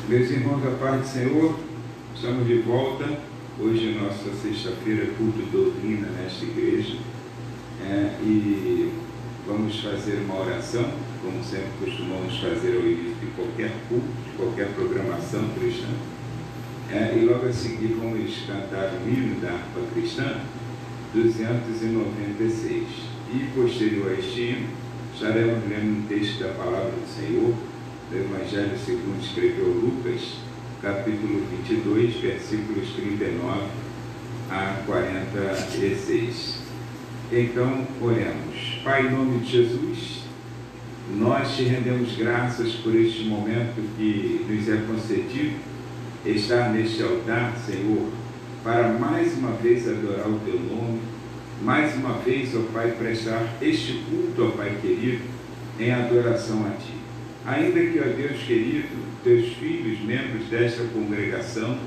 Meus irmãos, a paz do Senhor, estamos de volta. Hoje é nossa sexta-feira, culto de doutrina nesta igreja. E vamos fazer uma oração, como sempre costumamos fazer ao início de qualquer culto, de qualquer programação cristã. E logo a seguir vamos cantar o hino da harpa cristã 296. E posterior a este hino, estaremos lendo um texto da palavra do Senhor, do Evangelho segundo escreveu Lucas, capítulo 22, versículos 39 a 46. Então, oremos. Pai, em nome de Jesus, nós te rendemos graças por este momento que nos é concedido estar neste altar, Senhor, para mais uma vez adorar o Teu nome, mais uma vez, ó Pai, prestar este culto, ó Pai querido, em adoração a Ti. Ainda que, ó Deus querido, Teus filhos, membros desta congregação,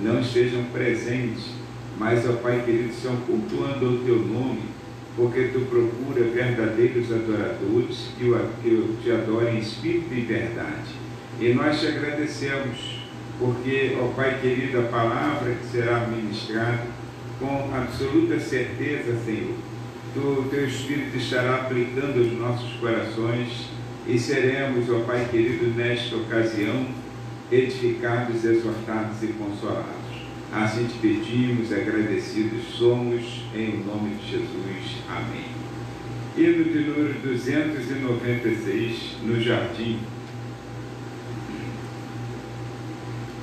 não estejam presentes, mas, ó Pai querido, estão cultuando o Teu nome, porque Tu procura verdadeiros adoradores que Te adorem em espírito e verdade. E nós Te agradecemos, porque, ó Pai querido, a palavra que será ministrada, com absoluta certeza, Senhor, Teu Espírito estará aplicando aos nossos corações e seremos, ó Pai querido, nesta ocasião, edificados, exortados e consolados. Assim te pedimos, agradecidos somos, em nome de Jesus. Amém. Hino de número 296, no jardim.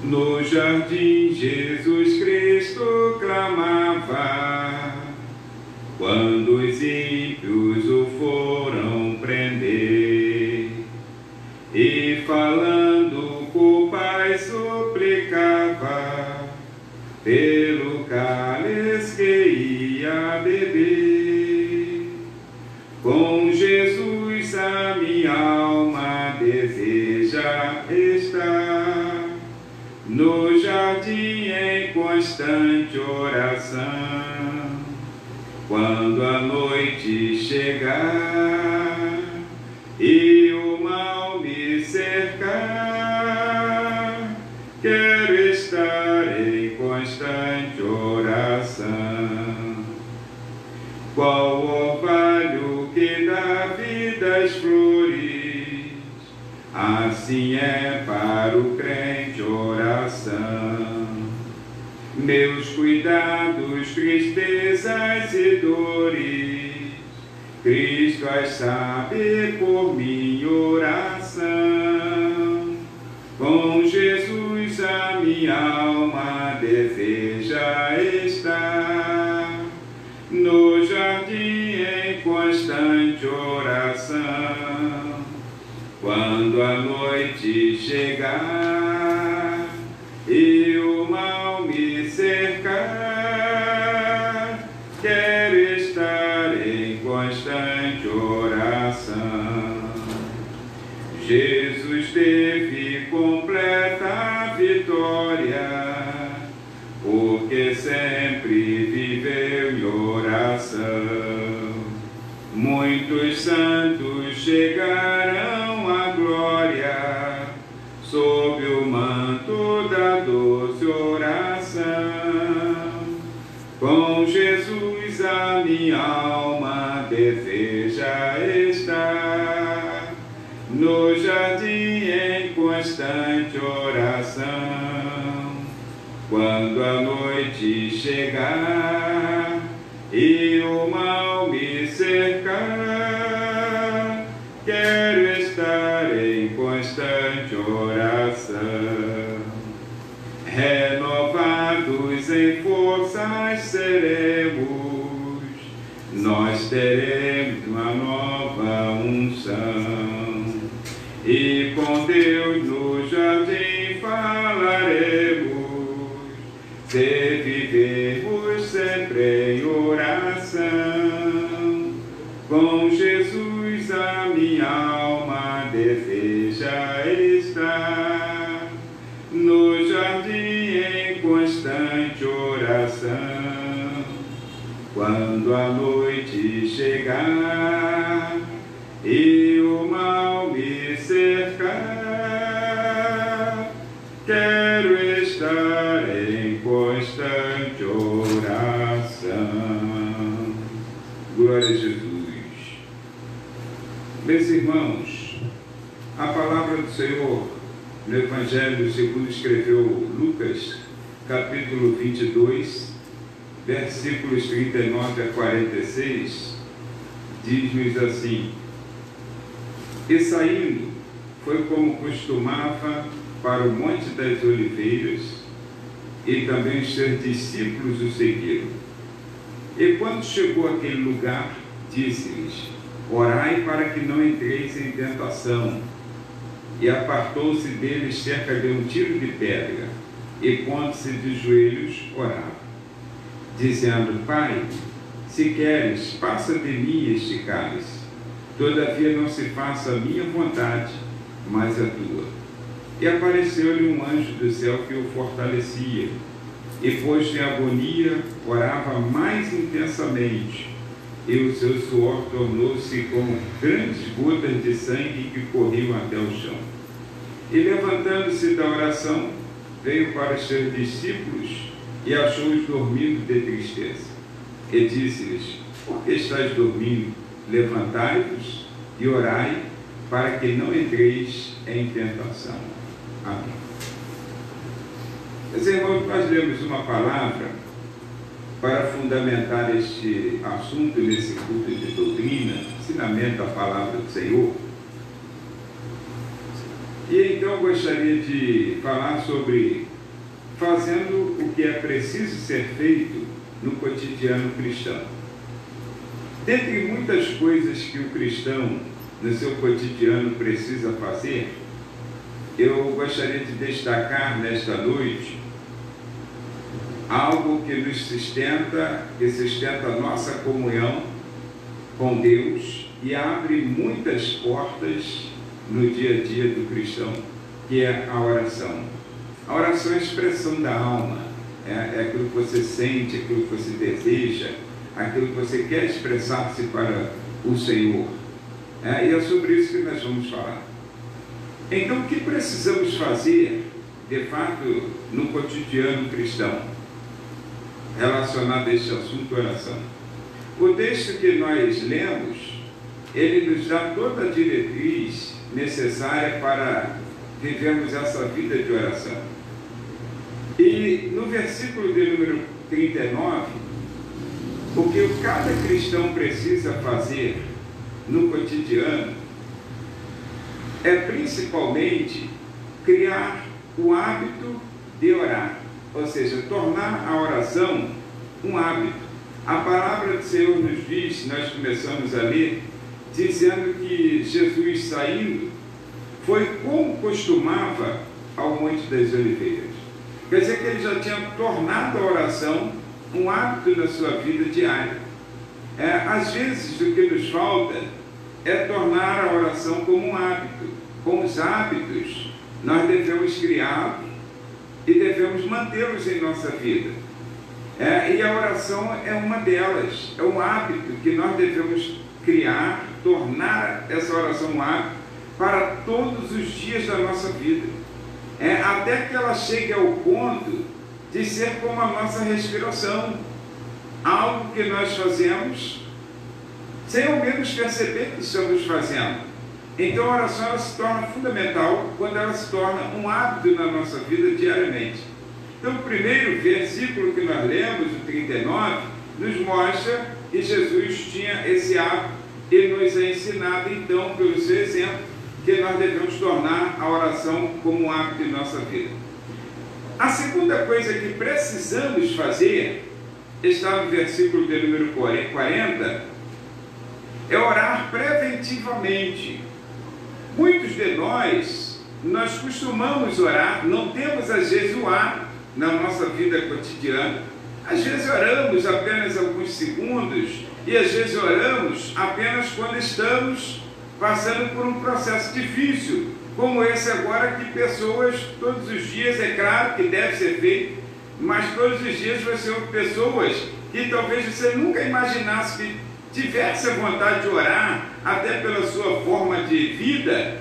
No jardim Jesus Cristo clamava, quando os ímpios o foram prender, e falando com o Pai suplicava, pelo cálice que ia beber. Com Jesus a minha alma deseja estar, no jardim em constante oração. Quando a noite chegar e o mal me cercar, quero estar em constante oração. Qual orvalho que dá vida às flores, assim é para o crente oração. Meus cuidados, tristezas e dores, Cristo as sabe por minha oração. Com Jesus a minha alma deseja estar, no jardim em constante oração. Quando a noite chegar e o mal me cercar, quero estar em constante oração. Jesus teve completa vitória, porque sempre viveu em oração. Muitos santos chegarão à glória, sob o manto da doce oração. Com Jesus a minha alma deseja estar, no jardim em constante oração. Quando a noite chegar e o mal me cercar, quero estar em constante oração. Renovados em forças seremos, nós teremos uma nova unção, e com Deus no jardim falaremos, se vivermos sempre em oração. Com Jesus a minha alma deseja estar, no jardim em constante oração. Quando a noite chegar e o mal me cercar, quero estar em constante oração. Glória a Jesus. Meus irmãos, a palavra do Senhor no Evangelho segundo escreveu Lucas, capítulo 22, versículos 39 a 46, diz-nos assim: E saindo, foi como costumava para o Monte das Oliveiras, e também os seus discípulos o seguiram. E quando chegou àquele lugar, disse-lhes: Orai para que não entreis em tentação. E apartou-se deles cerca de um tiro de pedra, e pondo-se de joelhos, orava, dizendo: Pai, se queres, passa de mim este cálice. Todavia não se faça a minha vontade, mas a tua. E apareceu-lhe um anjo do céu que o fortalecia, e posto em agonia, orava mais intensamente, e o seu suor tornou-se como grandes gotas de sangue que corriam até o chão. E levantando-se da oração, veio para os seus discípulos e achou-os dormindo de tristeza. E disse-lhes: Por que estáis dormindo? Levantai-vos e orai, para que não entreis em tentação. Amém. Meus irmãos, nós lemos uma palavra para fundamentar este assunto nesse culto de doutrina, ensinamento da palavra do Senhor. E então gostaria de falar sobre fazendo o que é preciso ser feito no cotidiano cristão. Dentre muitas coisas que o cristão no seu cotidiano precisa fazer, eu gostaria de destacar nesta noite algo que nos sustenta, que sustenta a nossa comunhão com Deus e abre muitas portas no dia a dia do cristão, que é a oração. A oração é a expressão da alma, é aquilo que você sente, aquilo que você deseja, aquilo que você quer expressar-se para o Senhor. E é sobre isso que nós vamos falar. Então, o que precisamos fazer, de fato, no cotidiano cristão, relacionado a este assunto, oração? O texto que nós lemos, ele nos dá toda a diretriz necessária para vivermos essa vida de oração. E no versículo de número 39, o que cada cristão precisa fazer no cotidiano é principalmente criar o hábito de orar, ou seja, tornar a oração um hábito. A palavra do Senhor nos diz, nós começamos a ler, dizendo que Jesus, saindo, foi como costumava ao Monte das Oliveiras. Quer dizer que ele já tinha tornado a oração um hábito na sua vida diária. Às vezes o que nos falta é tornar a oração como um hábito. Com os hábitos, nós devemos criá-los e devemos mantê-los em nossa vida. E a oração é uma delas, é um hábito que nós devemos criar, tornar essa oração um hábito para todos os dias da nossa vida. Até que ela chegue ao ponto de ser como a nossa respiração, algo que nós fazemos sem ao menos perceber que estamos fazendo. Então a oração ela se torna fundamental quando ela se torna um hábito na nossa vida diariamente. Então o primeiro versículo que nós lemos, o 39, nos mostra que Jesus tinha esse hábito e nos é ensinado então pelo seu exemplo que nós devemos tornar a oração como um hábito em nossa vida. A segunda coisa que precisamos fazer está no versículo de número 40, é orar preventivamente. Muitos de nós costumamos orar, não temos às vezes o hábito na nossa vida cotidiana. Às vezes oramos apenas alguns segundos e às vezes oramos apenas quando estamos passando por um processo difícil, como esse agora, que pessoas todos os dias, é claro que deve ser feito, mas todos os dias você ouve pessoas que talvez você nunca imaginasse que tivesse a vontade de orar, até pela sua forma de vida,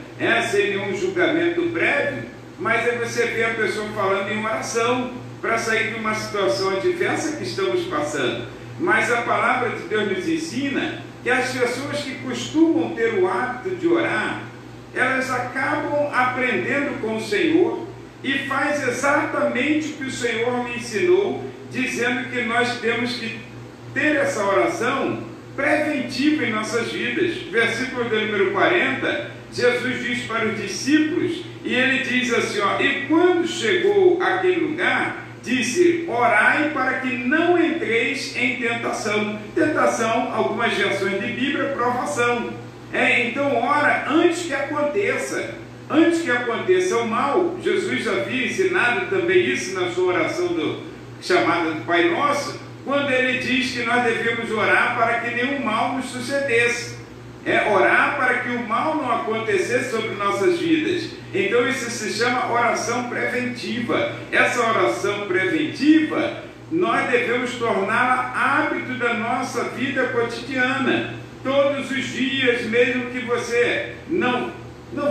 sem nenhum julgamento prévio, mas aí você vê a pessoa falando em oração para sair de uma situação adversa que estamos passando. Mas a palavra de Deus nos ensina que as pessoas que costumam ter o hábito de orar, elas acabam aprendendo com o Senhor e faz exatamente o que o Senhor lhe ensinou, dizendo que nós temos que ter essa oração preventiva em nossas vidas. Versículo de número 40, Jesus diz para os discípulos, e ele diz assim, ó, e quando chegou àquele lugar, disse, orai para que não entreis em tentação. Tentação, algumas versões de Bíblia, provação. Então ora antes que aconteça. Antes que aconteça o mal. Jesus havia ensinado também isso na sua oração chamada do Pai Nosso, quando ele diz que nós devemos orar para que nenhum mal nos sucedesse. Orar para que o mal não acontecesse sobre nossas vidas. Então isso se chama oração preventiva. Essa oração preventiva, nós devemos torná-la hábito da nossa vida cotidiana. Todos os dias, mesmo que você não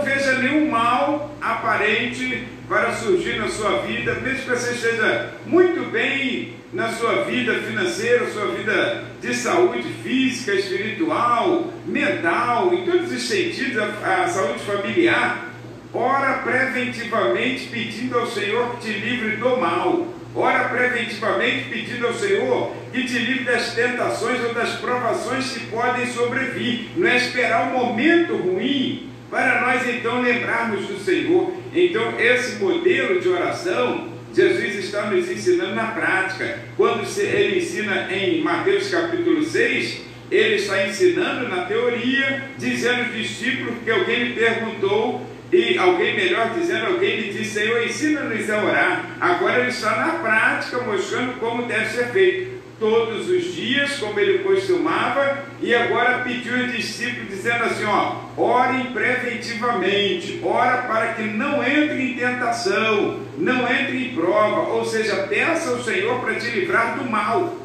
veja nenhum mal aparente para surgir na sua vida, mesmo que você esteja muito bem na sua vida financeira, sua vida de saúde física, espiritual, mental, em todos os sentidos, a saúde familiar, ora preventivamente pedindo ao Senhor que te livre do mal. Ora preventivamente pedindo ao Senhor que te livre das tentações ou das provações que podem sobrevir. Não é esperar um momento ruim para nós então lembrarmos do Senhor. Então esse modelo de oração, Jesus está nos ensinando na prática. Quando ele ensina em Mateus capítulo 6, ele está ensinando na teoria, dizendo aos discípulos que alguém lhe perguntou, e alguém melhor dizendo, alguém lhe disse, Senhor, ensina-nos a orar. Agora ele está na prática mostrando como deve ser feito. Todos os dias, como ele costumava, e agora pediu aos discípulos, dizendo assim, ó, orem preventivamente, ora para que não entre em tentação, não entre em prova, ou seja, peça ao Senhor para te livrar do mal.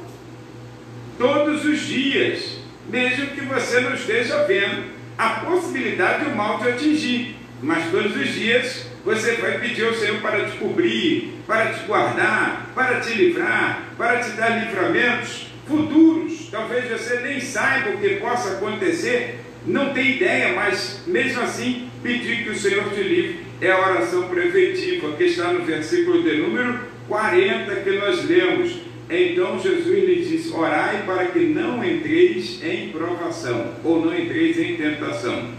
Todos os dias, mesmo que você não esteja vendo a possibilidade do mal te atingir, mas todos os dias você vai pedir ao Senhor para te cobrir, para te guardar, para te livrar, para te dar livramentos futuros. Talvez você nem saiba o que possa acontecer, não tem ideia, mas mesmo assim pedir que o Senhor te livre. É a oração preventiva que está no versículo de número 40 que nós lemos. Então Jesus lhe disse, orai para que não entreis em provação, ou não entreis em tentação.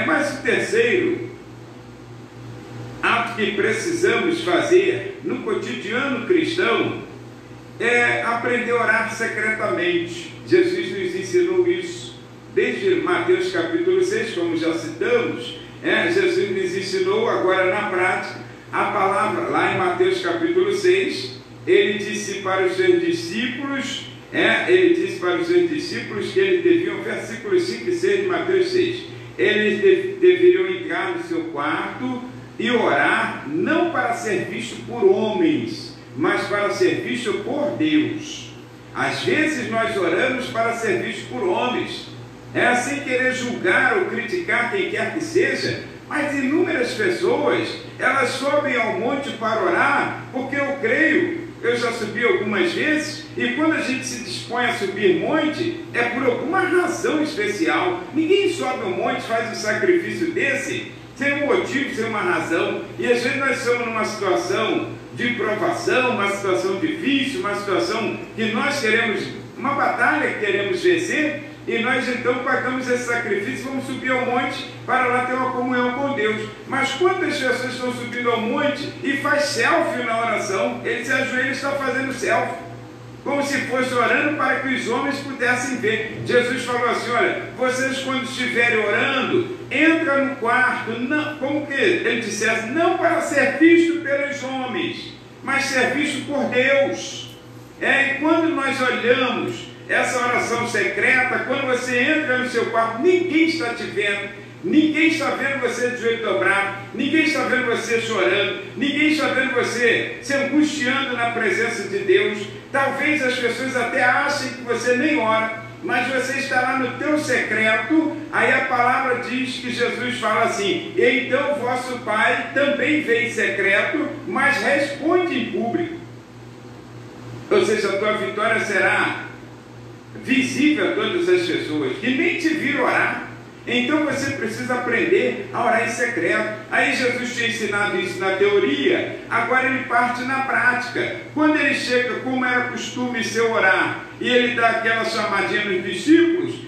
Mas o terceiro ato que precisamos fazer no cotidiano cristão é aprender a orar secretamente. Jesus nos ensinou isso desde Mateus capítulo 6, como já citamos. Jesus nos ensinou agora na prática a palavra, lá em Mateus capítulo 6, ele disse para os seus discípulos, ele disse para os seus discípulos que eles deviam, versículos 5 e 6 de Mateus 6, eles deveriam entrar no seu quarto e orar, não para ser visto por homens, mas para ser visto por Deus. Às vezes nós oramos para ser visto por homens, sem querer julgar ou criticar quem quer que seja, mas inúmeras pessoas, elas sobem ao monte para orar, porque eu creio, eu já subi algumas vezes, e quando a gente se dispõe a subir monte, é por alguma razão especial. Ninguém sobe ao monte, faz um sacrifício desse, sem um motivo, sem uma razão. E às vezes nós estamos numa situação de provação, uma situação difícil, uma situação que nós queremos, uma batalha que queremos vencer, e nós então pagamos esse sacrifício, vamos subir ao monte para lá ter uma comunhão com Deus. Mas quantas pessoas estão subindo ao monte e faz selfie na oração? Ele se ajoelha e está fazendo selfie, como se fosse orando para que os homens pudessem ver. Jesus falou assim, olha, vocês quando estiverem orando, entra no quarto, não, como que ele dissesse, não para ser visto pelos homens, mas ser visto por Deus. E quando nós olhamos essa oração secreta, quando você entra no seu quarto, ninguém está te vendo, ninguém está vendo você de joelho dobrado, ninguém está vendo você chorando, ninguém está vendo você se angustiando na presença de Deus. Talvez as pessoas até achem que você nem ora, mas você está lá no teu secreto. Aí a palavra diz que Jesus fala assim: então vosso Pai também vê em secreto, mas responde em público. Ou seja, a tua vitória será visível a todas as pessoas que nem te viram orar. Então você precisa aprender a orar em secreto. Aí Jesus tinha ensinado isso na teoria, agora ele parte na prática. Quando ele chega, como era costume seu orar, e ele dá aquela chamadinha nos discípulos,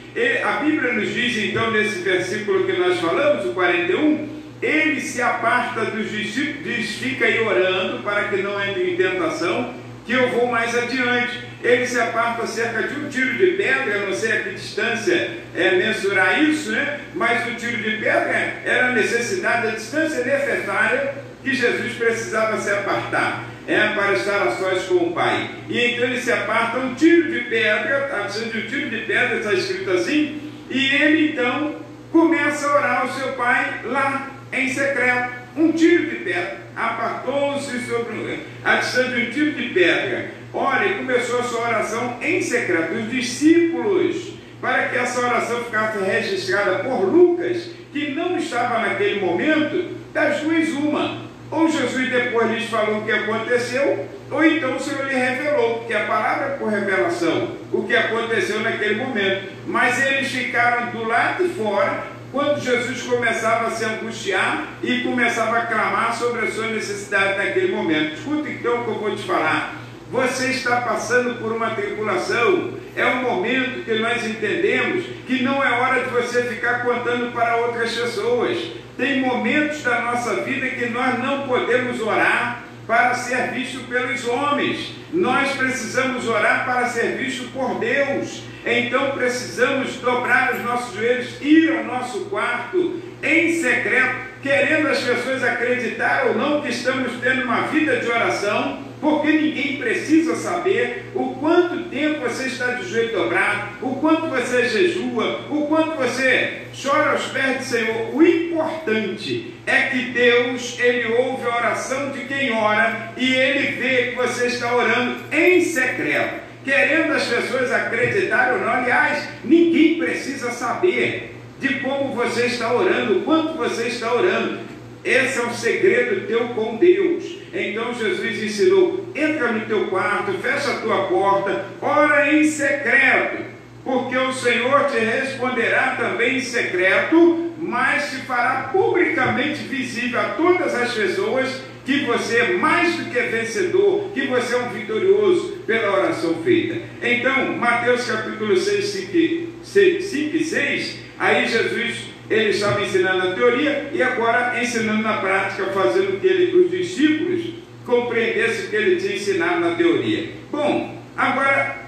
a Bíblia nos diz então, nesse versículo que nós falamos, o 41, ele se aparta dos discípulos, diz: fica aí orando para que não entre em tentação, que eu vou mais adiante. Ele se aparta cerca de um tiro de pedra, eu não sei a que distância mensurar isso, né? Mas o tiro de pedra era a necessidade, a distância necessária que Jesus precisava se apartar, para estar a sós com o Pai. E então ele se aparta um tiro de pedra, a distância de um tiro de pedra, está escrito assim, e ele então começa a orar ao seu Pai lá em secreto. Um tiro de pedra, apartou-se sobre a distância de um tiro de pedra. Olha, e começou a sua oração em secreto. Os discípulos, para que essa oração ficasse registrada por Lucas, que não estava naquele momento, das duas uma: ou Jesus depois lhes falou o que aconteceu, ou então o Senhor lhe revelou, porque a palavra é por revelação, o que aconteceu naquele momento. Mas eles ficaram do lado de fora, quando Jesus começava a se angustiar e começava a clamar sobre a sua necessidade naquele momento. Escuta então o que eu vou te falar. Você está passando por uma tribulação. É um momento que nós entendemos que não é hora de você ficar contando para outras pessoas. Tem momentos da nossa vida que nós não podemos orar para ser visto pelos homens. Nós precisamos orar para ser visto por Deus. Então precisamos dobrar os nossos joelhos, ir ao nosso quarto em secreto, querendo as pessoas acreditar ou não que estamos tendo uma vida de oração, porque ninguém precisa saber o quanto tempo você está de joelho dobrado, o quanto você jejua, o quanto você chora aos pés do Senhor. O importante é que Deus, Ele ouve a oração de quem ora e Ele vê que você está orando em secreto, querendo as pessoas acreditarem ou não. Aliás, ninguém precisa saber de como você está orando, o quanto você está orando. Esse é o segredo teu com Deus. Então Jesus ensinou: entra no teu quarto, fecha a tua porta, ora em secreto, porque o Senhor te responderá também em secreto, mas te fará publicamente visível a todas as pessoas que você é mais do que vencedor, que você é um vitorioso pela oração feita. Então, Mateus capítulo 6, 5 e 6, aí Jesus, ele estava ensinando a teoria e agora ensinando na prática, fazendo que os discípulos compreendessem o que ele tinha ensinado na teoria. Bom, agora,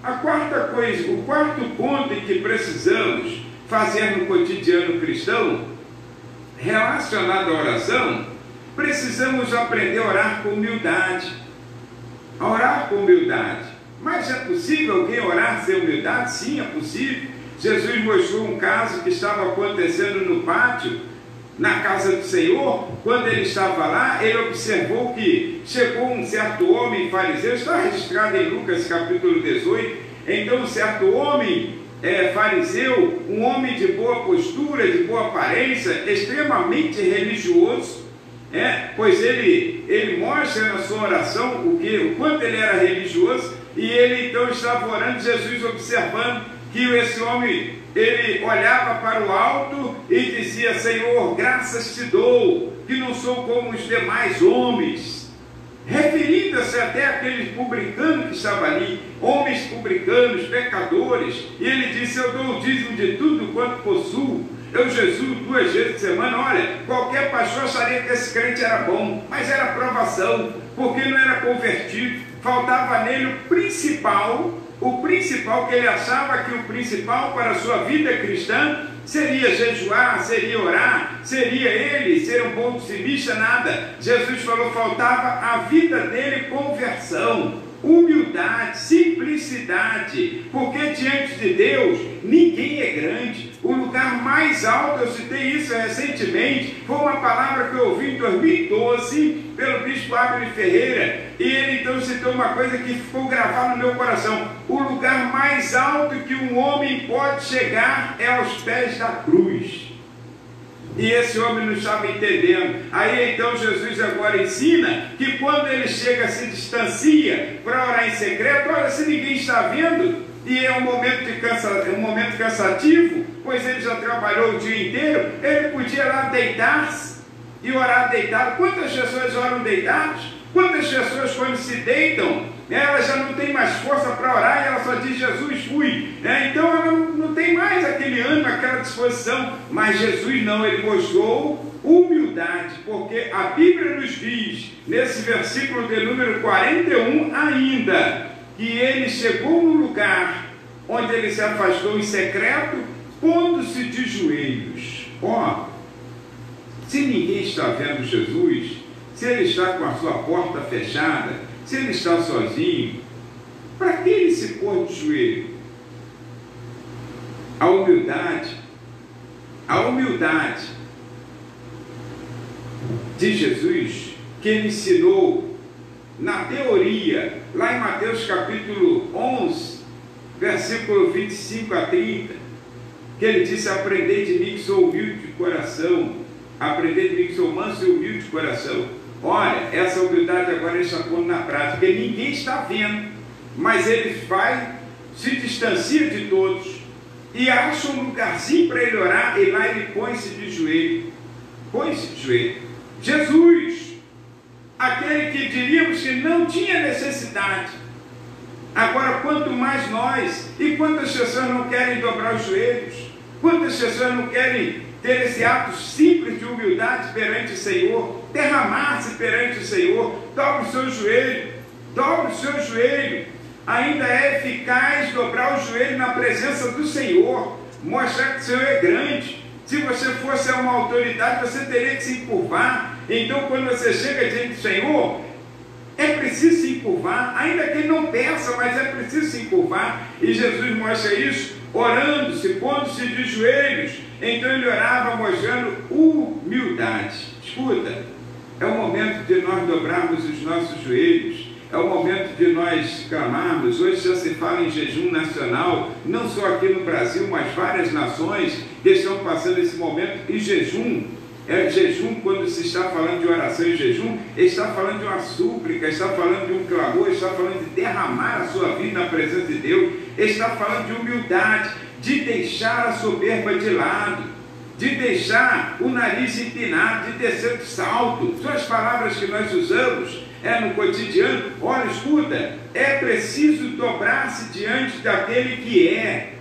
a quarta coisa, o quarto ponto em que precisamos fazer no cotidiano cristão, relacionado à oração, precisamos aprender a orar com humildade. A orar com humildade. Mas é possível alguém orar sem humildade? Sim, é possível. Jesus mostrou um caso que estava acontecendo no pátio, na casa do Senhor. Quando ele estava lá, ele observou que chegou um certo homem fariseu, está registrado em Lucas capítulo 18. Então um certo homem fariseu, um homem de boa postura, de boa aparência, extremamente religioso, pois ele mostra na sua oração o quanto ele era religioso, e ele então estava orando, Jesus observando que esse homem, ele olhava para o alto e dizia: Senhor, graças te dou, que não sou como os demais homens, referindo-se até àqueles publicanos que estavam ali, homens publicanos, pecadores, e ele disse: eu dou o dízimo de tudo quanto possuo, eu jejuo 2 vezes por semana. Olha, qualquer pastor acharia que esse crente era bom, mas era provação, porque não era convertido, faltava nele o principal que ele achava que o principal para a sua vida cristã seria jejuar, seria orar, seria ele ser um bom dizimista. Nada. Jesus falou, faltava a vida dele conversão, humildade, simplicidade, porque diante de Deus ninguém é grande. O O lugar mais alto, eu citei isso recentemente, foi uma palavra que eu ouvi em 2012 pelo bispo Abner Ferreira, e ele então citou uma coisa que ficou gravada no meu coração: o lugar mais alto que um homem pode chegar é aos pés da cruz. E esse homem não estava entendendo. Aí então Jesus agora ensina que quando ele chega, se distancia para orar em secreto, olha, se ninguém está vendo, e é um momento cansativo, pois ele já trabalhou o dia inteiro, ele podia lá deitar-se e orar deitado. Quantas pessoas oram deitados? Quantas pessoas, quando se deitam, ela já não tem mais força para orar, e ela só diz: Jesus, fui. Então ela não tem mais aquele ânimo, aquela disposição. Mas Jesus não, ele mostrou humildade, porque a Bíblia nos diz, nesse versículo de número 41 ainda, que ele chegou no lugar onde ele se afastou em secreto, pondo-se de joelhos. Se ninguém está vendo Jesus, se ele está com a sua porta fechada, se ele está sozinho, para que ele se pôr de joelho? A humildade de Jesus, que ele ensinou na teoria, lá em Mateus capítulo 11, versículo 25 a 30, que ele disse: aprendei de mim que sou humilde de coração, aprendei de mim que sou manso e humilde de coração. Olha, essa humildade agora ele está pondo na prática, porque ninguém está vendo, mas ele vai, se distancia de todos e acha um lugarzinho para ele orar, e lá ele põe-se de joelho. Jesus, aquele que diríamos que não tinha necessidade. Agora, quanto mais nós, e quantas pessoas não querem dobrar os joelhos, quantas pessoas não querem ter esse ato simples de humildade perante o Senhor, derramar-se perante o Senhor. Dobre o seu joelho, ainda é eficaz dobrar o joelho na presença do Senhor, mostrar que o Senhor é grande. Se você fosse uma autoridade, você teria que se encurvar. Então, quando você chega diante do Senhor, é preciso se encurvar, ainda que ele não peça, mas é preciso se encurvar. E Jesus mostra isso orando-se, pondo-se de joelhos. Então ele orava mostrando humildade. Escuta, é o momento de nós dobrarmos os nossos joelhos, é o momento de nós clamarmos. Hoje já se fala em jejum nacional, não só aqui no Brasil, mas várias nações que estão passando esse momento em jejum. Jejum, quando se está falando de oração em jejum, está falando de uma súplica, está falando de um clamor, está falando de derramar a sua vida na presença de Deus, está falando de humildade, de deixar a soberba de lado, de deixar o nariz empinado, de descer do salto. São as palavras que nós usamos no cotidiano. Olha, escuta, é preciso dobrar-se diante daquele que é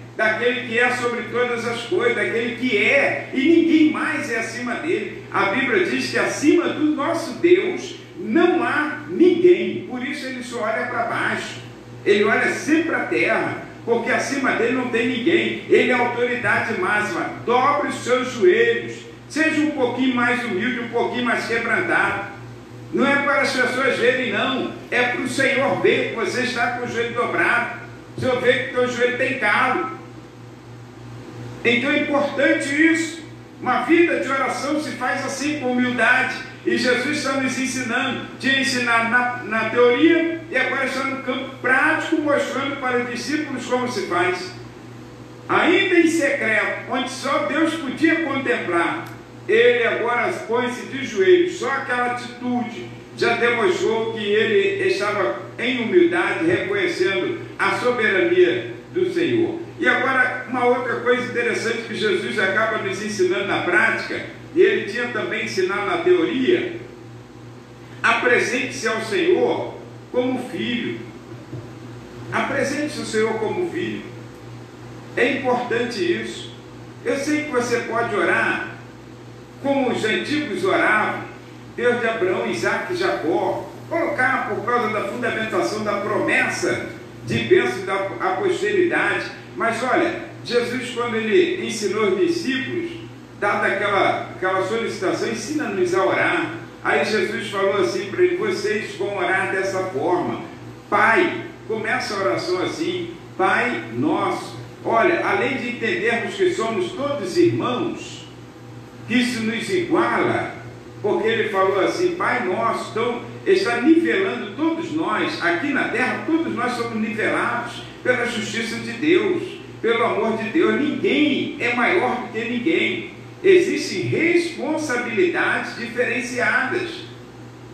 sobre todas as coisas, daquele que é, e ninguém mais é acima dele. A Bíblia diz que acima do nosso Deus não há ninguém, por isso ele só olha para baixo, ele olha sempre para a terra, porque acima dele não tem ninguém. Ele é a autoridade máxima. Dobre os seus joelhos, seja um pouquinho mais humilde, um pouquinho mais quebrantado. Não é para as pessoas verem, não, é para o Senhor ver que você está com o joelho dobrado, o Senhor vê que o teu joelho tem calo. Então é importante isso. Uma vida de oração se faz assim, com humildade. E Jesus está nos ensinando. Tinha ensinado na teoria, e agora está no campo prático, mostrando para os discípulos como se faz. Ainda em secreto, onde só Deus podia contemplar, ele agora põe-se de joelhos. Só aquela atitude já demonstrou que ele estava em humildade, reconhecendo a soberania do Senhor. E agora, uma outra coisa interessante que Jesus acaba nos ensinando na prática, e ele tinha também ensinado na teoria: apresente-se ao Senhor como filho. Apresente-se ao Senhor como filho. É importante isso. Eu sei que você pode orar como os antigos oravam, Deus de Abraão, Isaac e Jacó, colocar por causa da fundamentação da promessa de bênção à posteridade. Mas olha, Jesus, quando ele ensinou os discípulos, dada aquela solicitação, ensina-nos a orar. Aí Jesus falou assim para ele: vocês vão orar dessa forma. Pai, começa a oração assim: Pai nosso Olha, além de entendermos que somos todos irmãos, que isso nos iguala, porque ele falou assim, Pai Nosso, então está nivelando todos nós, aqui na terra, todos nós somos nivelados pela justiça de Deus, pelo amor de Deus. Ninguém é maior do que ninguém. Existem responsabilidades diferenciadas.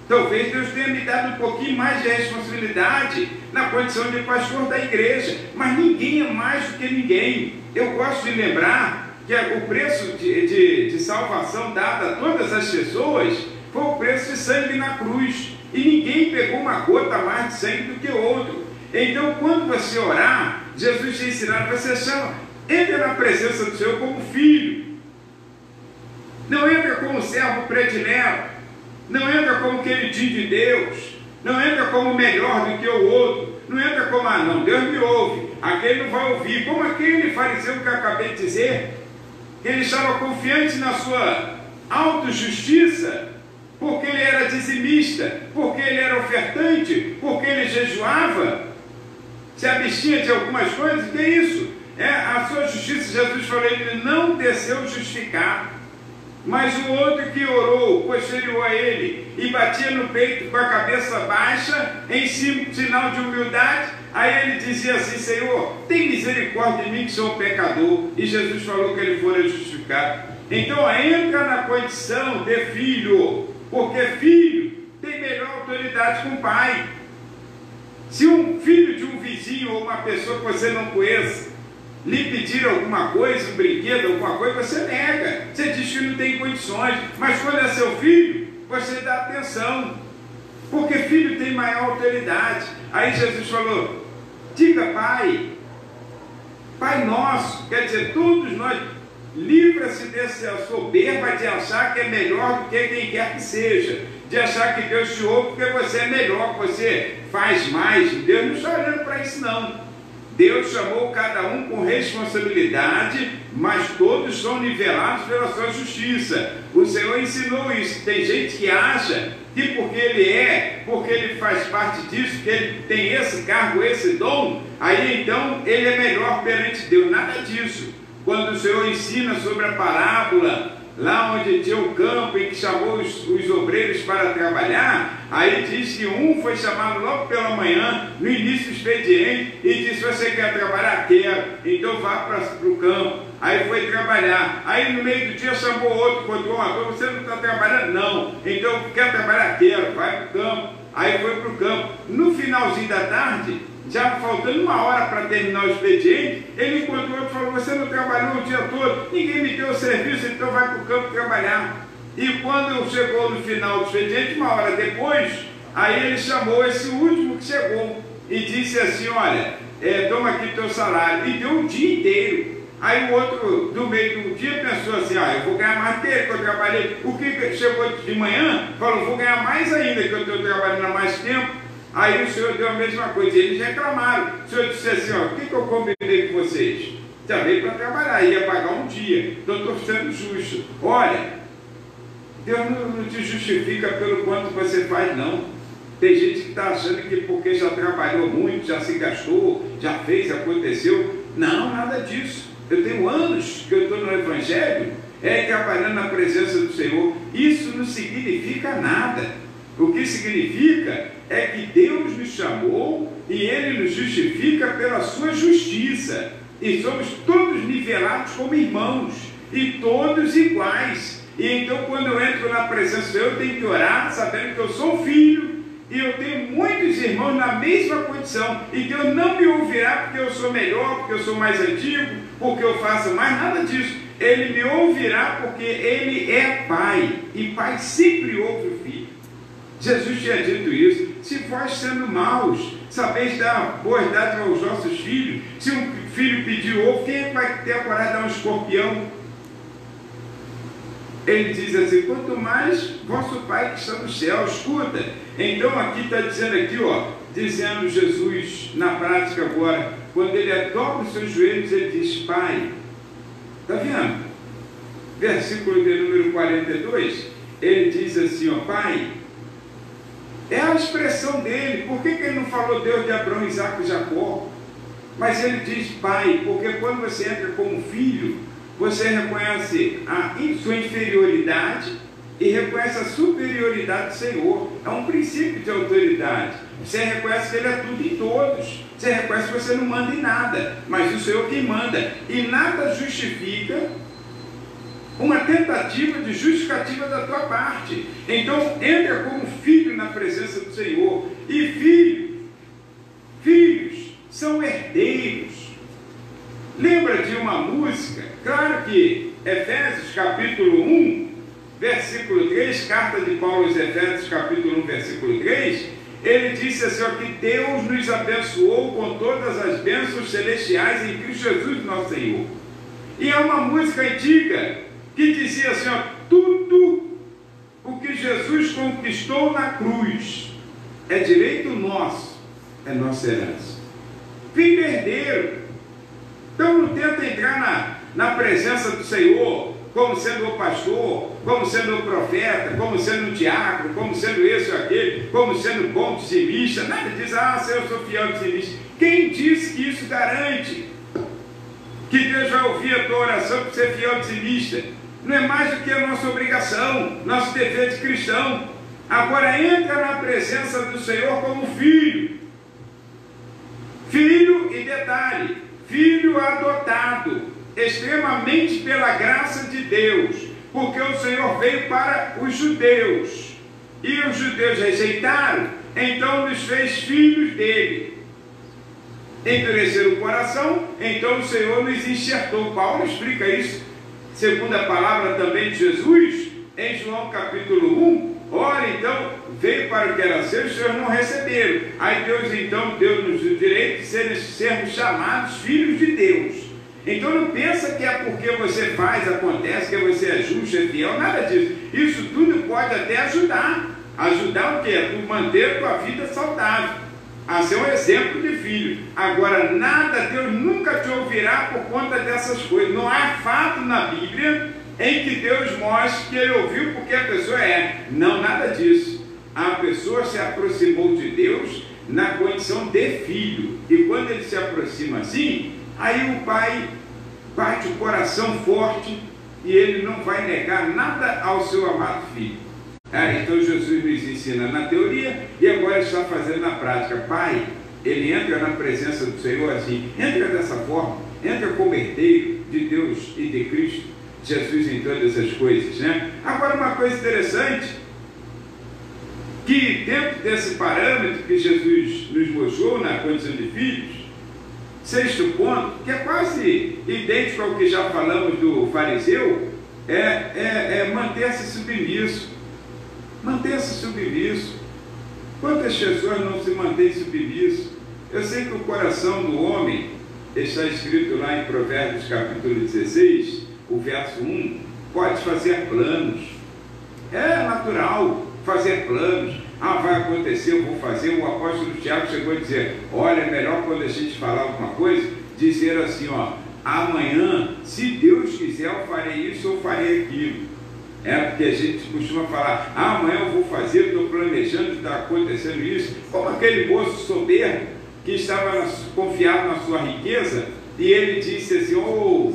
Talvez Deus tenha me dado um pouquinho mais de responsabilidade na condição de pastor da igreja, mas ninguém é mais do que ninguém. Eu gosto de lembrar que o preço de salvação dado a todas as pessoas foi o preço de sangue na cruz, e ninguém pegou uma gota mais de sangue do que o outro. Então, quando você orar, Jesus te ensinar, você chama, entra na presença do Senhor como filho, não entra como servo predileto, não entra como queridinho de Deus, não entra como melhor do que o outro, não entra como, não, Deus me ouve, aquele não vai ouvir, como aquele fariseu que eu acabei de dizer, que ele estava confiante na sua autojustiça, porque ele era dizimista, porque ele era ofertante, porque ele jejuava, se abstinha de algumas coisas. Que é isso? A sua justiça, Jesus falou, ele não desceu justificado. Mas o outro que orou posterior a ele e batia no peito com a cabeça baixa, em sinal de humildade, aí ele dizia assim, Senhor, tem misericórdia de mim que sou um pecador. E Jesus falou que ele fora justificado. Então entra na condição de filho, porque filho tem melhor autoridade que o pai. Se um filho de um vizinho ou uma pessoa que você não conheça lhe pedir alguma coisa, um brinquedo, alguma coisa, você nega, você diz que não tem condições, mas quando é seu filho, você dá atenção, porque filho tem maior autoridade. Aí Jesus falou, diga Pai, Pai Nosso, quer dizer, todos nós, livra-se dessa soberba de achar que é melhor do que quem quer que seja, de achar que Deus te ouve porque você é melhor, que você faz mais. Deus não está olhando para isso não. Deus chamou cada um com responsabilidade, mas todos são nivelados pela sua justiça. O Senhor ensinou isso. Tem gente que acha que porque ele faz parte disso, que ele tem esse cargo, esse dom, aí então ele é melhor perante Deus. Nada disso. Quando o Senhor ensina sobre a parábola, lá onde tinha um campo em que chamou os obreiros para trabalhar, aí diz que um foi chamado logo pela manhã, no início do expediente, e disse, você quer trabalhar? Quero, então vá para o campo. Aí foi trabalhar, aí no meio do dia chamou outro, encontrou uma coisa, você não está trabalhando? Não, então quer trabalhar? Quero, vai para o campo. Aí foi para o campo. No finalzinho da tarde, já faltando 1 hora para terminar o expediente, ele encontrou outro e falou, você não trabalhou o dia todo, ninguém me deu o serviço, então vai para o campo trabalhar. E quando chegou no final do expediente, 1 hora depois, aí ele chamou esse último que chegou e disse assim, olha, toma aqui teu salário, e deu o dia inteiro. Aí o outro, no meio do dia, pensou assim, eu vou ganhar mais que eu trabalhei. O que chegou de manhã, falou, vou ganhar mais ainda, que eu estou trabalhando há mais tempo. Aí o Senhor deu a mesma coisa, e eles reclamaram. O Senhor disse assim, o que eu combinei com vocês? Já veio para trabalhar, ia pagar um dia, então estou sendo justo. Olha, Deus não te justifica pelo quanto você faz, não. Tem gente que está achando que porque já trabalhou muito, já se gastou, já fez, aconteceu. Não, nada disso. Eu tenho anos que eu estou no Evangelho, trabalhando na presença do Senhor. Isso não significa nada. O que significa é que Deus nos chamou e Ele nos justifica pela sua justiça. E somos todos nivelados como irmãos e todos iguais. E então quando eu entro na presença do Senhor, eu tenho que orar sabendo que eu sou filho e eu tenho muitos irmãos na mesma condição. E Deus não me ouvirá porque eu sou melhor, porque eu sou mais antigo, porque eu faço mais, nada disso. Ele me ouvirá porque Ele é Pai. E Pai sempre ouve o Filho. Jesus tinha dito isso. Se vós sendo maus, sabeis dar boas dádivas aos vossos filhos, se um filho pedir ovo, quem vai ter a coragem de dar um escorpião? Ele diz assim, quanto mais vosso Pai que está no céu. Escuta, então aqui está dizendo aqui, dizendo Jesus na prática agora, quando ele dobra os seus joelhos, ele diz, Pai, está vendo? Versículo de número 42, ele diz assim, Pai, é a expressão dele. Por que ele não falou Deus de Abraão, Isaque e Jacó? Mas ele diz pai, porque quando você entra como filho, você reconhece a sua inferioridade e reconhece a superioridade do Senhor. É um princípio de autoridade. Você reconhece que Ele é tudo em todos. Você reconhece que você não manda em nada, mas o Senhor quem manda. E nada justifica uma tentativa de justificativa da tua parte. Então, entra como filho na presença do Senhor. E filhos são herdeiros. Lembra de uma música? Claro que Efésios capítulo 1, versículo 3, carta de Paulo aos Efésios capítulo 1, versículo 3, ele disse assim, ó, que Deus nos abençoou com todas as bênçãos celestiais em Cristo Jesus, nosso Senhor. E é uma música antiga que dizia assim, ó, tudo o que Jesus conquistou na cruz é direito nosso, é nossa herança. Filho herdeiro. Então não tenta entrar na presença do Senhor como sendo o pastor, como sendo o profeta, como sendo o diácono, como sendo esse ou aquele, como sendo bom dizimista. Nada diz, Senhor, eu sou fiel dizimista. Quem disse que isso garante que Deus vai ouvir a tua oração por ser fiel dizimista? Não é mais do que a nossa obrigação, nosso dever de cristão. Agora entra na presença do Senhor como filho. Filho e detalhe, filho adotado, extremamente pela graça de Deus, porque o Senhor veio para os judeus, e os judeus rejeitaram, então nos fez filhos dele. Endureceram o coração, então o Senhor nos enxertou. Paulo explica isso, segundo a palavra também de Jesus, em João capítulo 1, ora, então, veio para o que era seu, os senhores não receberam. Aí Deus, então, deu-nos o direito de sermos chamados filhos de Deus. Então não pensa que é porque você faz, acontece, que você é justo, é fiel, nada disso. Isso tudo pode até ajudar. Ajudar o quê? Tu manter a tua vida saudável, a ser um exemplo de filho. Agora, nada, Deus nunca te ouvirá por conta dessas coisas. Não há fato na Bíblia em que Deus mostre que Ele ouviu porque a pessoa é. Não, nada disso. A pessoa se aproximou de Deus na condição de filho. E quando ele se aproxima assim, aí o pai bate o coração forte e ele não vai negar nada ao seu amado filho. Então Jesus nos ensina na teoria e agora está fazendo na prática. Pai, ele entra na presença do Senhor assim, entra dessa forma, entra como herdeiro de Deus e de Cristo Jesus em todas as coisas, né? Agora uma coisa interessante, que dentro desse parâmetro que Jesus nos mostrou na condição de filhos, sexto ponto, que é quase idêntico ao que já falamos do fariseu, é manter-se submisso. Manter-se submisso. Quantas pessoas não se mantêm submissos? Eu sei que o coração do homem, está escrito lá em Provérbios capítulo 16, o verso 1, pode fazer planos. É natural fazer planos. Vai acontecer, eu vou fazer. O apóstolo Tiago chegou a dizer, olha, é melhor quando a gente falar alguma coisa, dizer assim, amanhã, se Deus quiser, eu farei isso ou farei aquilo. Porque a gente costuma falar, amanhã eu vou fazer, estou planejando, está acontecendo isso, como aquele moço soberbo que estava confiado na sua riqueza, e ele disse assim,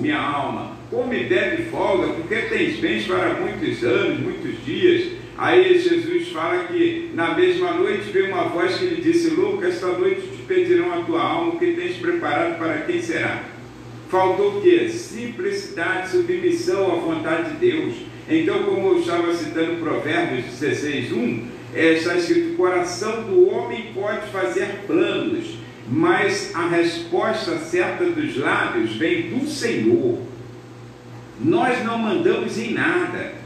minha alma, come e bebe folga, porque tens bens para muitos anos, muitos dias. Aí Jesus fala que na mesma noite veio uma voz que lhe disse, louco, esta noite te pedirão a tua alma, o que tens preparado para quem será? Faltou o quê? Simplicidade, submissão à vontade de Deus. Então, como eu estava citando Provérbios 16, 1, está escrito, o coração do homem pode fazer planos, mas a resposta certa dos lábios vem do Senhor. Nós não mandamos em nada.